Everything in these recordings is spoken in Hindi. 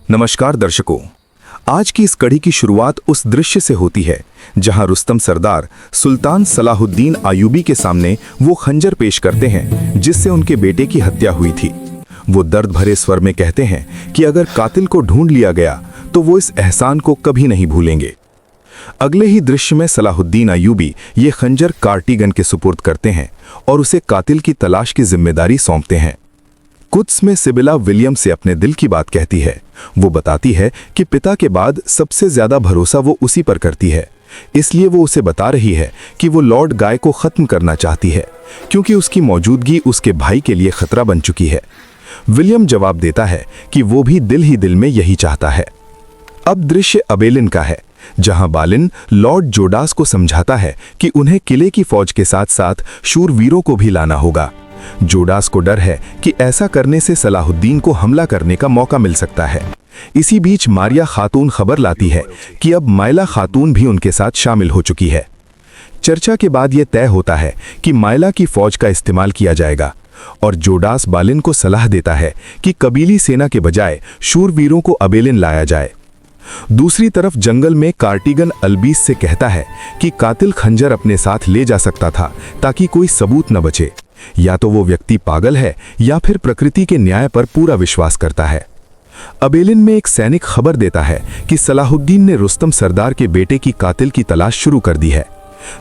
नमस्कार दर्शकों, आज की इस कड़ी की शुरुआत उस दृश्य से होती है जहां रुस्तम सरदार सुल्तान सलाहुद्दीन अयूबी के सामने वो खंजर पेश करते हैं जिससे उनके बेटे की हत्या हुई थी। वो दर्द भरे स्वर में कहते हैं कि अगर कातिल को ढूंढ लिया गया तो वो इस एहसान को कभी नहीं भूलेंगे। अगले ही दृश्य में सलाहुद्दीन अयूबी ये खंजर कार्टिगन के सुपुर्द करते हैं और उसे कातिल की तलाश की जिम्मेदारी सौंपते हैं। कुद्स में सिबिला विलियम से अपने दिल की बात कहती है। वो बताती है कि पिता के बाद सबसे ज्यादा भरोसा वो उसी पर करती है, इसलिए वो उसे बता रही है कि वो लॉर्ड गाय को खत्म करना चाहती है क्योंकि उसकी मौजूदगी उसके भाई के लिए खतरा बन चुकी है। विलियम जवाब देता है कि वो भी दिल ही दिल में यही चाहता है। अब दृश्य अबेलिन का है, जहां बालिन लॉर्ड जोडास को समझाता है कि उन्हें किले की फौज के साथ साथ शूरवीरों को भी लाना होगा। जोडास को डर है कि ऐसा करने से सलाहुद्दीन को हमला करने का मौका मिल सकता है। इसी बीच मारिया खातून खबर लाती है कि अब मायला खातून भी उनके साथ शामिल हो चुकी है। चर्चा के बाद यह तय होता है कि मायला की फौज का इस्तेमाल किया जाएगा और जोडास बालिन को सलाह देता है कि कबीली सेना के बजाय शूरवीरों को अबेलिन लाया जाए। दूसरी तरफ जंगल में कार्टिगन अल्बीस से कहता है कि कातिल खंजर अपने साथ ले जा सकता था ताकि कोई सबूत न बचे। या तो वो व्यक्ति पागल है या फिर प्रकृति के न्याय पर पूरा विश्वास करता है। अबेलिन में एक सैनिक खबर देता है कि सलाहुद्दीन ने रुस्तम सरदार के बेटे की कातिल की तलाश शुरू कर दी है।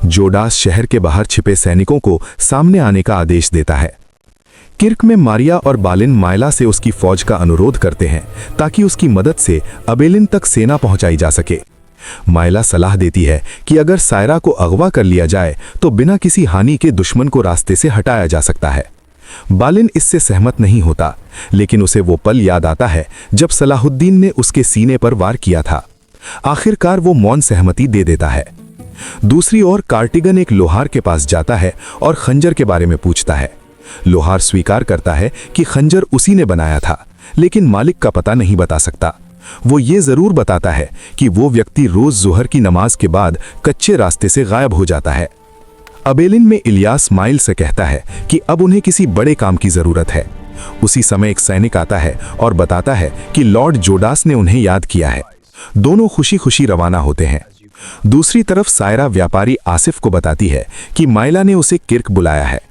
जोडास शहर के बाहर छिपे सैनिकों को सामने आने का आदेश देता है। किर्क में मारिया और बालिन मायला से उसकी फौज का अनुरोध करते हैं ताकि उसकी मदद से अबेलिन तक सेना पहुंचाई जा सके। मायला सलाह देती है कि अगर सायरा को अगवा कर लिया जाए तो बिना किसी हानि के दुश्मन को रास्ते से हटाया जा सकता है। बालिन इससे सहमत नहीं होता, लेकिन उसे वो पल याद आता है जब सलाहुद्दीन ने उसके सीने पर वार किया था। आखिरकार वो मौन सहमति दे देता है। दूसरी ओर कार्टिगन एक लोहार के पास जाता है और खंजर के बारे में पूछता है। लोहार स्वीकार करता है कि खंजर उसी ने बनाया था, लेकिन मालिक का पता नहीं बता सकता। वो ये जरूर बताता है कि वो व्यक्ति रोज जुहर की नमाज के बाद कच्चे रास्ते से गायब हो जाता है। अबेलिन में इलियास माइल से कहता है कि अब उन्हें किसी बड़े काम की जरूरत है। उसी समय एक सैनिक आता है और बताता है कि लॉर्ड जोडास ने उन्हें याद किया है। दोनों खुशी खुशी रवाना होते हैं। दूसरी तरफ सायरा व्यापारी आसिफ को बताती है कि माइला ने उसे किर्क बुलाया है।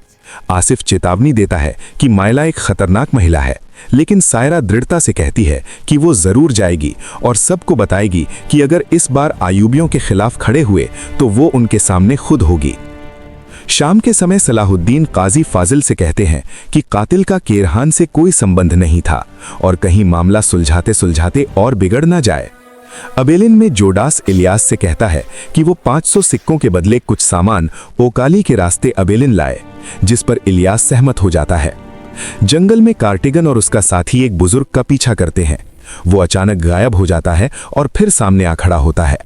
आसिफ चेतावनी देता है कि मायला एक खतरनाक महिला है, लेकिन सायरा दृढ़ता से कहती है कि वो जरूर जाएगी और सबको बताएगी कि अगर इस बार आयूबियों के खिलाफ खड़े हुए तो वो उनके सामने खुद होगी। शाम के समय सलाहुद्दीन काजी फाजिल से कहते हैं कि कातिल का केरहान से कोई संबंध नहीं था और कहीं मामला सुलझाते सुलझाते और बिगड़ ना जाए। अबेलिन में जोडास इलियास से कहता है कि वो 500 सिक्कों के बदले कुछ सामान ओकाली के रास्ते अबेलिन लाए, जिस पर इलियास सहमत हो जाता है। जंगल में कार्टिगन और उसका साथी एक बुजुर्ग का पीछा करते हैं। वो अचानक गायब हो जाता है और फिर सामने आ खड़ा होता है।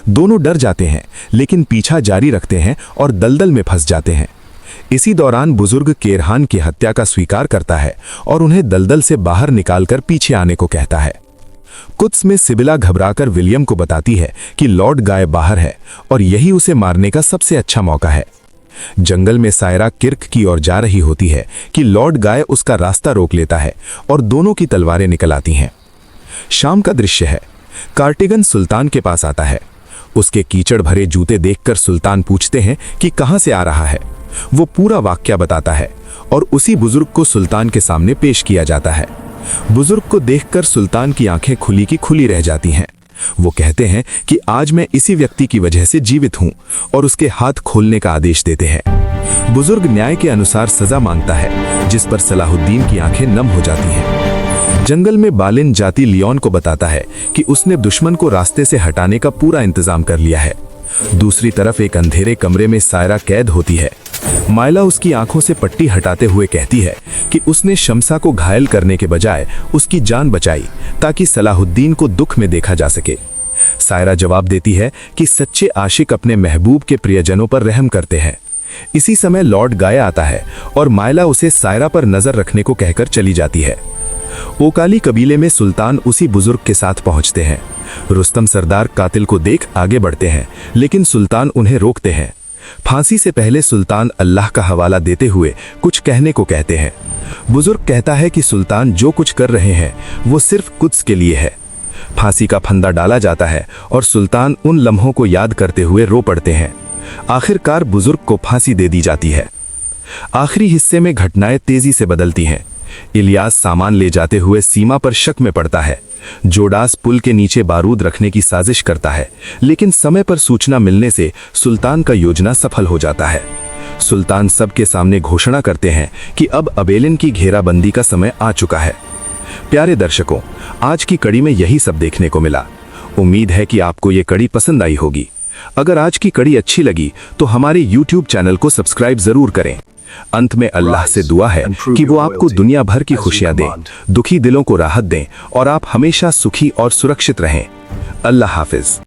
दोनों डर जाते हैं, लेकिन पीछा जारी रखते हैं और दलदल में फंस जाते हैं। इसी दौरान बुजुर्ग केरहान की हत्या का स्वीकार करता है और उन्हें दलदल से बाहर निकालकर पीछे आने को कहता है। कुद्स में सिबिला घबराकर विलियम को बताती है कि लॉर्ड गाय बाहर है और यही उसे मारने का सबसे अच्छा मौका है। जंगल में सायरा किर्क की ओर जा रही होती है कि लॉर्ड गाय उसका रास्ता रोक लेता है और दोनों की तलवारें निकल आती हैं। शाम का दृश्य है। कार्टिगन सुल्तान के पास आता है। उसके कीचड़ भरे जूते देखकर सुल्तान पूछते हैं कि कहां से आ रहा है। वो पूरा वाक्या बताता है और उसी बुजुर्ग को सुल्तान के सामने पेश किया जाता है। बुजुर्ग को देखकर सुल्तान की आंखें खुली की खुली रह जाती हैं। वो कहते हैं कि आज मैं इसी व्यक्ति की वजह से जीवित हूं और उसके हाथ खोलने का आदेश देते हैं। बुजुर्ग न्याय के अनुसार सजा मांगता है, जिस पर सलाहुद्दीन की आंखें नम हो जाती हैं। जंगल में बालिन जाती लियोन को बताता है कि उसने दुश्मन को रास्ते से हटाने का पूरा इंतजाम कर लिया है। दूसरी तरफ एक अंधेरे कमरे में सायरा कैद होती है। मायला उसकी आंखों से पट्टी हटाते हुए कहती है कि उसने शमसा को घायल करने के बजाय उसकी जान बचाई ताकि सलाहुद्दीन को दुख में देखा जा सके। सायरा जवाब देती है कि सच्चे आशिक अपने महबूब के प्रियजनों पर रहम करते हैं। इसी समय लॉर्ड गाय आता है और मायला उसे सायरा पर नजर रखने को कहकर चली जाती है। ओकाली कबीले में सुल्तान उसी बुजुर्ग के साथ पहुंचते हैं। रुस्तम सरदार कातिल को देख आगे बढ़ते हैं, लेकिन सुल्तान उन्हें रोकते हैं। फांसी से पहले सुल्तान अल्लाह का हवाला देते हुए कुछ कहने को कहते हैं। बुजुर्ग कहता है कि सुल्तान जो कुछ कर रहे हैं वो सिर्फ कुद्स के लिए है। सुल्तान कहता है कि अगर कातिल को ढूंढ लिया गया तो बिना किसी हानि के दुश्मन को रास्ते से हटाया जा सकता है। मायला उसे सायरा पर नजर रखने को कहकर चली जाती है। दूसरी तरफ जंगल में कार्टिगन और उसका साथी एक बुजुर्ग का पीछा करते हैं। वो पूरा वाक्या बताता है और उसी बुजुर्ग को देखकर सुल्तान पूछते हैं कि कहां से आ रहा है। फांसी का फंदा डाला जाता है और सुल्तान उन लम्हों को याद करते हुए रो पड़ते हैं। आखिरकार बुजुर्ग को फांसी दे दी जाती है। आखिरी हिस्से में घटनाएं तेजी से बदलती हैं। इलियास सामान ले जाते हुए सीमा पर शक में पड़ता है। जोडास पुल के नीचे बारूद रखने की साजिश करता है, लेकिन समय पर सूचना मिलने से सुल्तान का योजना सफल हो जाता है। सुल्तान सबके सामने घोषणा करते हैं कि अब अबेलिन की घेराबंदी का समय आ चुका है। प्यारे दर्शकों, आज की कड़ी में यही सब देखने को मिला। उम्मीद है कि आपको ये कड़ी पसंद आई होगी। अगर आज की कड़ी अच्छी लगी तो हमारे YouTube चैनल को सब्सक्राइब जरूर करें। अंत में अल्लाह से दुआ है कि वो आपको दुनिया भर की खुशियां दें, दुखी दिलों को राहत दें और आप हमेशा सुखी और सुरक्षित रहें। अल्लाह हाफिज।